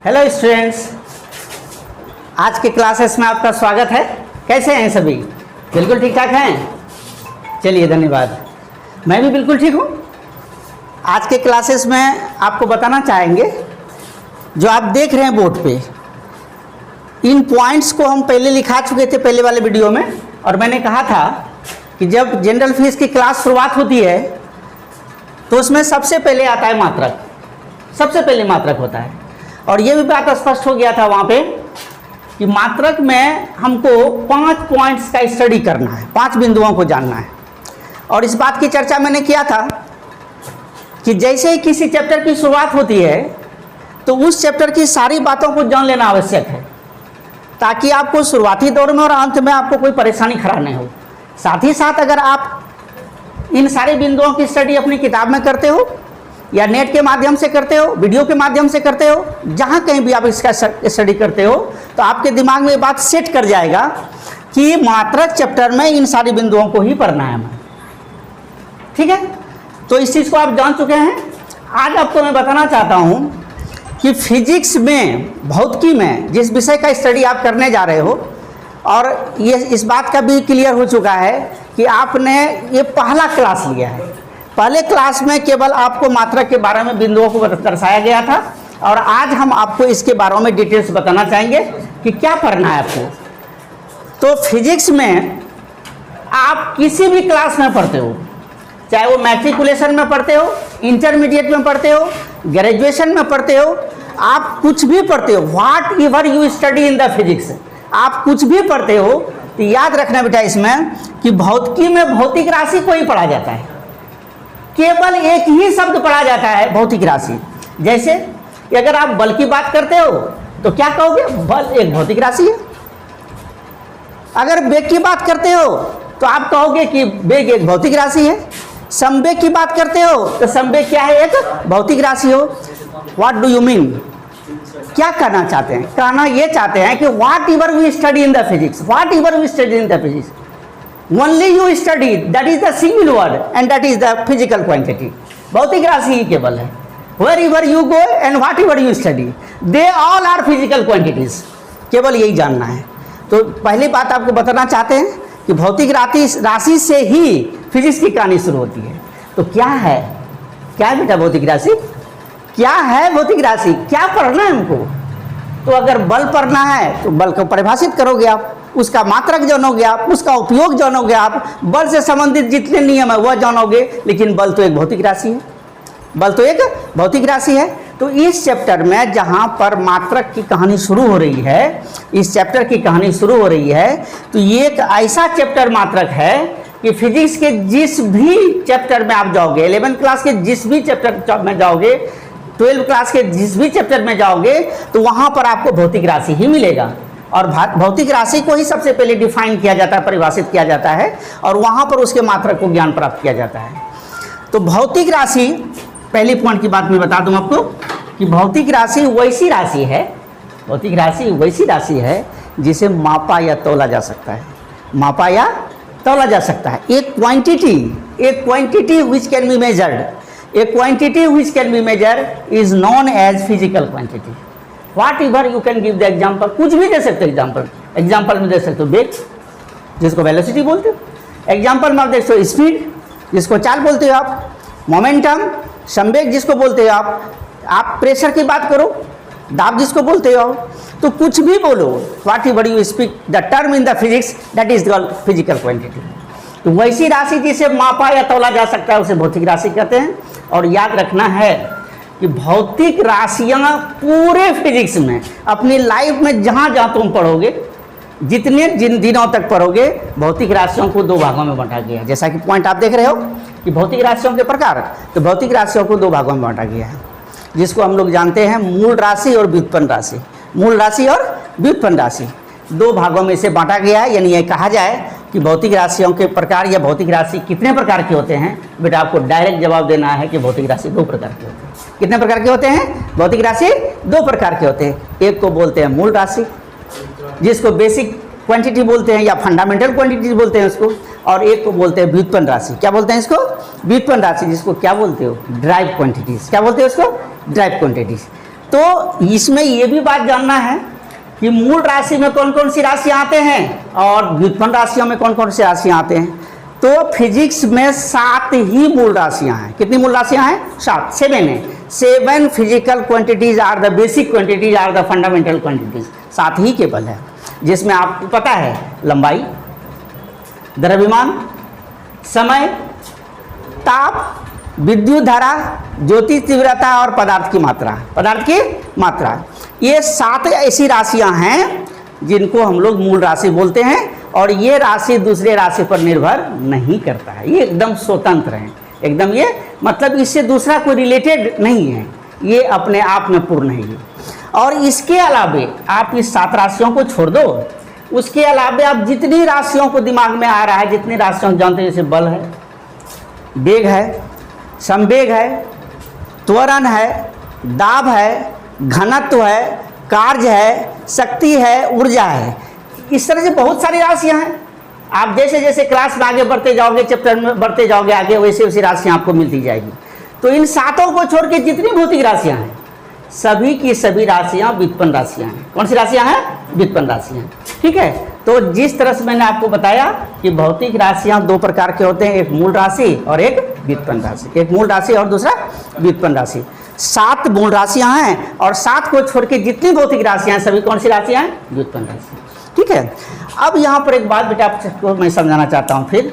Hello students, आज के classes में आपका स्वागत है। कैसे हैं सभी? बिल्कुल ठीक ठाक हैं। चलिए, धन्यवाद। मैं भी बिल्कुल ठीक हूँ। आज के क्लासेस में आपको बताना चाहेंगे, जो आप देख रहे हैं बोर्ड पे, इन पॉइंट्स को हम पहले लिखा चुके थे पहले वाले वीडियो में। और मैंने कहा था कि जब जनरल फीस की क्लास शुरुआत होती है तो उसमें सबसे पहले आता है मात्रक, सबसे पहले मात्रक होता है। और ये भी बात स्पष्ट हो गया था वहाँ पे कि मात्रक में हमको 5 पॉइंट्स का स्टडी करना है, 5 बिंदुओं को जानना है। और इस बात की चर्चा मैंने किया था कि जैसे ही किसी चैप्टर की शुरुआत होती है तो उस चैप्टर की सारी बातों को जान लेना आवश्यक है, ताकि आपको शुरुआती दौर में और अंत में आपको कोई परेशानी खड़ा नहीं हो। साथ ही साथ अगर आप इन सारे बिंदुओं की स्टडी अपनी किताब में करते हो या नेट के माध्यम से करते हो, वीडियो के माध्यम से करते हो, जहाँ कहीं भी आप इसका स्टडी करते हो, तो आपके दिमाग में ये बात सेट कर जाएगा कि मात्रक चैप्टर में इन सारी बिंदुओं को ही पढ़ना है हमें। ठीक है, तो इस चीज़ को आप जान चुके हैं। आज आपको मैं बताना चाहता हूँ कि फिजिक्स में, भौतिकी में जिस विषय का स्टडी आप करने जा रहे हो, और ये इस बात का भी क्लियर हो चुका है कि आपने ये पहला क्लास लिया है। पहले क्लास में केवल आपको मात्रक के बारे में बिंदुओं को दर्शाया गया था, और आज हम आपको इसके बारे में डिटेल्स बताना चाहेंगे कि क्या पढ़ना है आपको। तो फिजिक्स में आप किसी भी क्लास में पढ़ते हो, चाहे वो मैट्रिकुलेशन में पढ़ते हो, इंटरमीडिएट में पढ़ते हो, ग्रेजुएशन में पढ़ते हो, आप कुछ भी पढ़ते हो, what ever you study in the physics, आप कुछ भी पढ़ते हो, तो याद रखना बेटा इसमें कि भौतिकी में भौतिक राशि को ही पढ़ा जाता है। केवल एक ही शब्द पढ़ा जाता है, भौतिक राशि। जैसे अगर आप बल की बात करते हो तो क्या कहोगे? बल एक भौतिक राशि है। अगर वेग की बात करते हो तो आप कहोगे कि वेग एक भौतिक राशि है। संवेग की बात करते हो तो संवेग क्या है? एक भौतिक राशि हो। What do you mean? क्या कहना चाहते हैं? कहना ये चाहते हैं कि whatever we study in the physics, whatever we study in the physics, only you study, that is the single word and that is the physical quantity. भौतिक राशि ही केवल है। wherever you go and whatever you study, they all are physical quantities. केवल यही जानना है। तो पहली बात आपको बताना चाहते हैं कि भौतिक राशि से ही फिजिक्स की कहानी शुरू होती है। तो क्या है, क्या है बेटा भौतिक राशि? क्या है भौतिक राशि? क्या पढ़ना है हमको? तो अगर बल पढ़ना है तो बल को परिभाषित करोगे आप, उसका मात्रक जानोगे आप, उसका उपयोग जानोगे आप, बल से संबंधित जितने नियम है वह जानोगे। लेकिन बल तो एक भौतिक राशि है, बल तो एक भौतिक राशि है। तो इस चैप्टर में जहाँ पर मात्रक की कहानी शुरू हो रही है, इस चैप्टर की कहानी शुरू हो रही है, तो ये एक ऐसा चैप्टर मात्रक है कि फिजिक्स के जिस भी चैप्टर में आप जाओगे, 11th क्लास के जिस भी चैप्टर में जाओगे, 12th क्लास के जिस भी चैप्टर में जाओगे, तो वहाँ पर आपको भौतिक राशि ही मिलेगा। और भौतिक राशि को ही सबसे पहले डिफाइन किया जाता है, परिभाषित किया जाता है, और वहाँ पर उसके मात्रक को ज्ञान प्राप्त किया जाता है। तो भौतिक राशि, पहली पॉइंट की बात मैं बता दूं आपको कि भौतिक राशि वैसी राशि है, भौतिक राशि वैसी राशि है जिसे मापा या तौला जा सकता है, मापा या तौला जा सकता है। एक quantity which can be measured, a quantity which can be measured is known as physical quantity. Whatever you can give the example, कुछ भी दे सकते हो एग्जाम्पल में दे सकते हो वेग, जिसको वेलोसिटी बोलते हो, एग्जाम्पल में आप देख सकते हो स्पीड, जिसको चाल बोलते हो आप, मोमेंटम, संवेग जिसको बोलते हो आप प्रेशर की बात करो, दाब जिसको बोलते हो, तो कुछ भी बोलो, whatever you speak the term in the physics, that is called physical quantity. तो वैसी राशि जिसे मापा या तौला जा सकता है उसे भौतिक राशि कहते हैं। और याद रखना है कि भौतिक राशियाँ पूरे फिजिक्स में, अपनी लाइफ में जहाँ जहाँ तुम पढ़ोगे, जिन दिनों तक पढ़ोगे, भौतिक राशियों को 2 भागों में बांटा गया है। जैसा कि पॉइंट आप देख रहे हो कि भौतिक राशियों के प्रकार, तो भौतिक राशियों को 2 भागों में बांटा गया है, जिसको हम लोग जानते हैं मूल राशि और व्युत्पन्न राशि। मूल राशि और व्युत्पन्न राशि 2 भागों में इसे बांटा गया है। यानी ये कहा जाए कि भौतिक राशियों के प्रकार या भौतिक राशि कितने प्रकार के होते हैं, बेटा आपको डायरेक्ट जवाब देना है कि भौतिक राशि 2 प्रकार के होते हैं। कितने प्रकार के होते हैं? भौतिक राशि 2 प्रकार के होते हैं। एक को बोलते हैं मूल राशि, जिसको बेसिक क्वांटिटी बोलते हैं या फंडामेंटल क्वांटिटी बोलते हैं उसको, और एक को बोलते हैं व्युत्पन्न राशि। क्या बोलते हैं इसको? व्युत्पन्न राशि, जिसको क्या बोलते हो? Drive quantities. क्या बोलते हैं उसको? Drive quantities. तो इसमें ये भी बात जानना है कि मूल राशि में कौन कौन सी राशियाँ आते हैं और व्युत्पन्न राशियों में कौन कौन सी राशियाँ आते हैं। तो फिजिक्स में 7 ही मूल राशियाँ हैं। कितनी मूल राशियाँ हैं? 7, 7 है। 7 physical quantities are the basic quantities are the fundamental quantities. 7 ही केवल है, जिसमें आपको पता है लंबाई, द्रव्यमान, समय, ताप, विद्युत धारा, ज्योति तीव्रता और पदार्थ की मात्रा। पदार्थ की मात्रा, ये 7 ऐसी राशियां हैं जिनको हम लोग मूल राशि बोलते हैं। और ये राशि दूसरे राशि पर निर्भर नहीं करता है, ये एकदम स्वतंत्र है, एकदम ये मतलब इससे दूसरा कोई रिलेटेड नहीं है, ये अपने आप में पूर्ण है ये। और इसके अलावे आप इस 7 राशियों को छोड़ दो, उसके अलावे आप जितनी राशियों को दिमाग में आ रहा है, जितनी राशियों को जानते हैं, जैसे बल है, वेग है, संवेग है, त्वरण है, दाब है, घनत्व है, कार्य है, शक्ति है, ऊर्जा है, इस तरह से बहुत सारी राशियां हैं। आप जैसे जैसे क्लास में आगे बढ़ते जाओगे, चैप्टर में बढ़ते जाओगे आगे, वैसे वैसी राशियां आपको मिलती जाएगी। तो इन 7 को छोड़ के जितनी भौतिक राशियां हैं, सभी की सभी राशियां व्युत्पन्न राशियां हैं। कौन सी राशियां हैं? व्युत्पन्न राशियां। ठीक है, तो जिस तरह से मैंने आपको बताया कि भौतिक राशियां 2 प्रकार के होते हैं, एक मूल राशि और एक व्युत्पन्न राशि। एक मूल राशि और दूसरा व्युत्पन्न राशि। 7 मूल राशियां हैं और 7 को छोड़ के जितनी भौतिक राशियां हैं, सभी कौन सी राशियां हैं? व्युत्पन्न राशि। ठीक है, अब यहाँ पर एक बात बेटा आपको मैं समझाना चाहता हूँ फिर,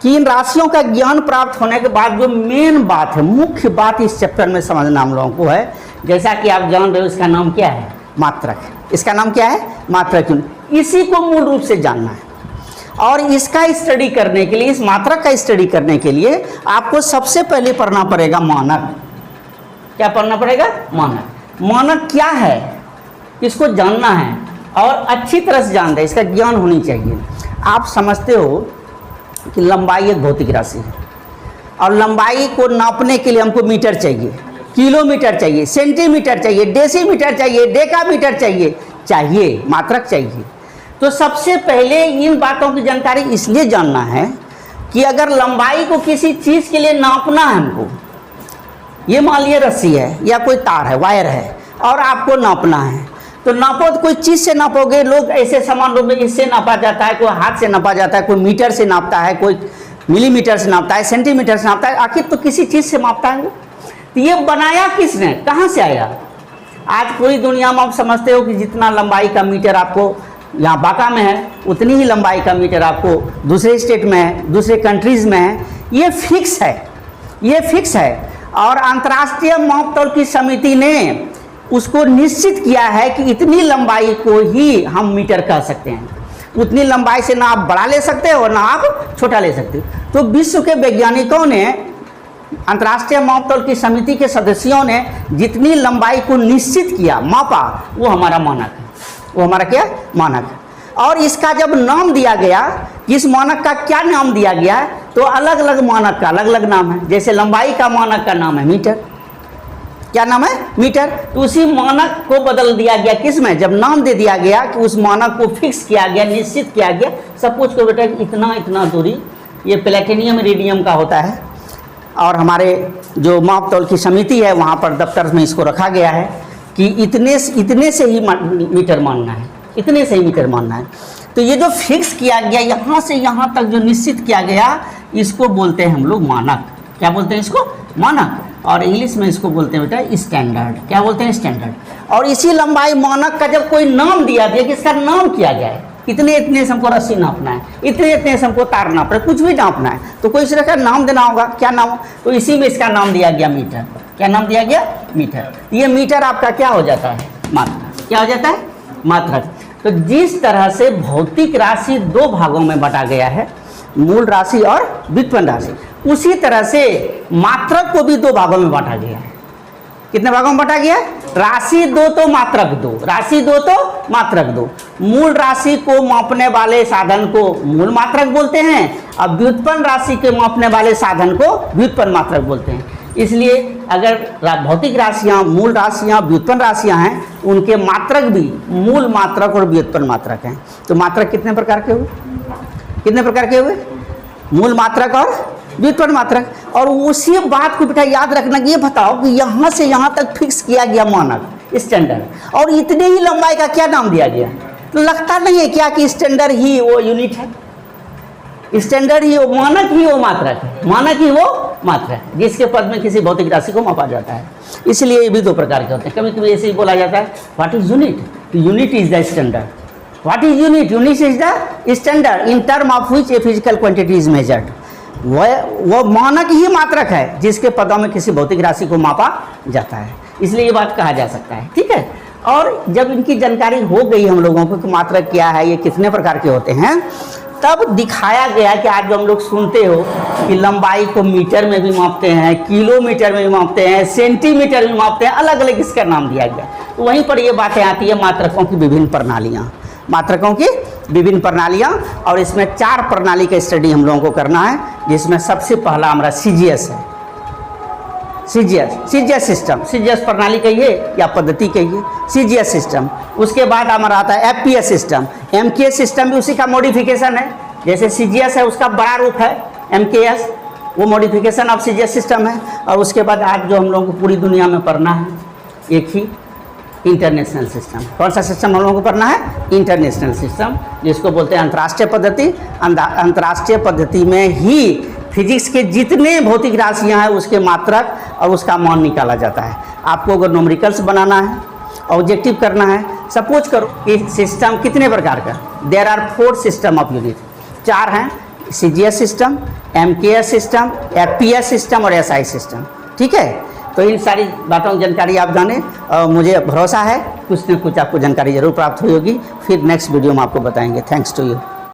कि इन राशियों का ज्ञान प्राप्त होने के बाद जो मेन बात है, मुख्य बात इस चैप्टर में समझना हम लोगों को है, जैसा कि आप जान रहे हो, इसका नाम क्या है? मात्रक। इसका नाम क्या है? मात्रक। इसी को मूल रूप से जानना है। और इसका स्टडी करने के लिए, इस मात्रक का स्टडी करने के लिए आपको सबसे पहले पढ़ना पड़ेगा मानक। क्या पढ़ना पड़ेगा? मानक। मानक क्या है, इसको जानना है और अच्छी तरह से जानना है, इसका ज्ञान होनी चाहिए। आप समझते हो कि लंबाई एक भौतिक राशि है और लंबाई को नापने के लिए हमको मीटर चाहिए, किलोमीटर चाहिए, सेंटीमीटर चाहिए, डेसीमीटर चाहिए, डेकामीटर चाहिए, मात्रक चाहिए। तो सबसे पहले इन बातों की जानकारी इसलिए जानना है कि अगर लंबाई को किसी चीज़ के लिए नापना है हमको, ये मान लिया रस्सी है या कोई तार है, वायर है, और आपको नापना है, तो नापो तो कोई चीज़ से नापोगे। लोग ऐसे समान रूप में इससे नापा जाता है, कोई हाथ से नापा जाता है, कोई मीटर से नापता है, कोई मिलीमीटर से नापता है, सेंटीमीटर से नापता है, आखिर तो किसी चीज़ से मापता है। तो ये बनाया किसने, कहाँ से आया? आज पूरी दुनिया में आप समझते हो कि जितना लंबाई का मीटर आपको यहाँ बांका में है, उतनी ही लंबाई का मीटर आपको दूसरे स्टेट में है, दूसरे कंट्रीज़ में है। ये फिक्स है, ये फिक्स है। और अंतर्राष्ट्रीय माप तौल की समिति ने उसको निश्चित किया है कि इतनी लंबाई को ही हम मीटर कह सकते हैं। उतनी लंबाई से ना आप बड़ा ले सकते हो ना आप छोटा ले सकते हो। तो विश्व के वैज्ञानिकों ने, अंतर्राष्ट्रीय माप तौल की समिति के सदस्यों ने जितनी लंबाई को निश्चित किया, मापा, वो हमारा मानक है। वो हमारा क्या? मानक है। और इसका जब नाम दिया गया, इस मानक का क्या नाम दिया गया, तो अलग अलग मानक का अलग अलग नाम है। जैसे लंबाई का मानक का नाम है मीटर। क्या नाम है? मीटर। तो उसी मानक को बदल दिया गया किसमें? जब नाम दे दिया गया कि उस मानक को फिक्स किया गया, निश्चित किया गया। सपोज को बेटा इतना इतना दूरी, ये प्लेटिनियम रेडियम का होता है, और हमारे जो माप तौल की समिति है वहाँ पर दफ्तर में इसको रखा गया है कि इतने से ही मीटर मानना है, इतने से ही मीटर मानना है। तो ये जो फिक्स किया गया, यहाँ से यहाँ तक जो निश्चित किया गया, इसको बोलते हैं हम लोग मानक। क्या बोलते हैं इसको? मानक। और इंग्लिश में इसको बोलते हैं बेटा स्टैंडर्ड। क्या बोलते हैं? स्टैंडर्ड। और इसी लंबाई मानक का जब कोई नाम दिया गया कि इसका नाम किया गया है, इतने इतने से हमको रस्सी नापना है, इतने इतने से हमको तार नापना है, कुछ भी नापना है, तो कोई इस तरह का नाम देना होगा। क्या नाम? तो इसी में इसका नाम दिया गया मीटर। क्या नाम दिया गया? मीटर। ये मीटर आपका क्या हो जाता है? मात्रक। क्या हो जाता है? मात्रक। तो जिस तरह से भौतिक राशि 2 भागों में बांटा गया है, मूल राशि और व्युत्पन्न राशि, उसी तरह से मात्रक को भी 2 भागों में बांटा गया है। कितने भागों में बांटा गया? राशि 2 तो मात्रक 2, राशि 2 तो मात्रक 2। मूल राशि को मापने वाले साधन को मूल मात्रक बोलते हैं, अब व्युत्पन्न राशि के मापने वाले साधन को व्युत्पन्न मात्रक बोलते हैं। इसलिए अगर भौतिक राशियाँ, मूल राशियाँ, व्युत्पन्न राशियाँ हैं, उनके मात्रक भी मूल मात्रक और व्युत्पन्न मात्रक हैं। तो मात्रक कितने प्रकार के हुए? कितने प्रकार के हुए? मूल मात्रक और व्युत्पन्न मात्रक। और उसी बात को बेटा याद रखना कि ये बताओ कि यहाँ से यहाँ तक फिक्स किया गया मानक, स्टैंडर्ड। और इतने ही लंबाई का क्या नाम दिया गया? लगता नहीं है क्या कि स्टैंडर्ड ही वो यूनिट है, स्टैंडर्ड ही वो मानक ही वो मात्रक है, मानक ही वो मात्रक है जिसके पद में किसी भौतिक राशि को मापा जाता है। इसलिए ये भी दो प्रकार के होते हैं। कभी कभी ऐसे ही बोला जाता है what is unit, unit is the standard. What is unit, unit is the standard in term of which a physical quantity is measured. वह मानक ही मात्रक है जिसके पदों में किसी भौतिक राशि को मापा जाता है, इसलिए ये बात कहा जा सकता है। ठीक है, और जब इनकी जानकारी हो गई हम लोगों को कि मात्रक क्या है, ये कितने प्रकार के होते हैं, तब दिखाया गया कि आज जो हम लोग सुनते हो कि लंबाई को मीटर में भी मापते हैं, किलोमीटर में भी मापते हैं, सेंटीमीटर में मापते हैं, अलग अलग इसका नाम दिया गया। तो वहीं पर ये बातें आती है मात्रकों की विभिन्न प्रणालियाँ, मात्रकों की विभिन्न प्रणालियाँ। और इसमें 4 प्रणाली का स्टडी हम लोगों को करना है, जिसमें सबसे पहला हमारा सीजीएस है। सीजीएस सिस्टम, सीजीएस प्रणाली कहिए या पद्धति कहिए, सीजीएस सिस्टम। उसके बाद हमारा आता है एफपीएस सिस्टम। एमकेएस सिस्टम भी उसी का मॉडिफिकेशन है, जैसे सीजीएस है उसका बड़ा रूप है एमकेएस, वो मॉडिफिकेशन ऑफ सीजीएस सिस्टम है। और उसके बाद आज जो हम लोगों को पूरी दुनिया में पढ़ना है एक ही इंटरनेशनल सिस्टम। कौन सा सिस्टम हम लोगों को पढ़ना है? इंटरनेशनल सिस्टम, जिसको बोलते हैं अंतर्राष्ट्रीय पद्धति। अंतर्राष्ट्रीय पद्धति में ही फिजिक्स के जितने भौतिक राशियाँ हैं उसके मात्रक और उसका मान निकाला जाता है। आपको अगर न्यूमेरिकल्स बनाना है, ऑब्जेक्टिव करना है, सपोज करो कि सिस्टम कितने प्रकार का, there are 4 system of unit, 4 हैं, CGS system, MKS system, FPS system और एसआई सिस्टम। ठीक है, तो इन सारी बातों की जानकारी आप जाने, और मुझे भरोसा है कुछ न कुछ आपको जानकारी जरूर प्राप्त हुई होगी। फिर नेक्स्ट वीडियो में आपको बताएंगे। Thanks to you.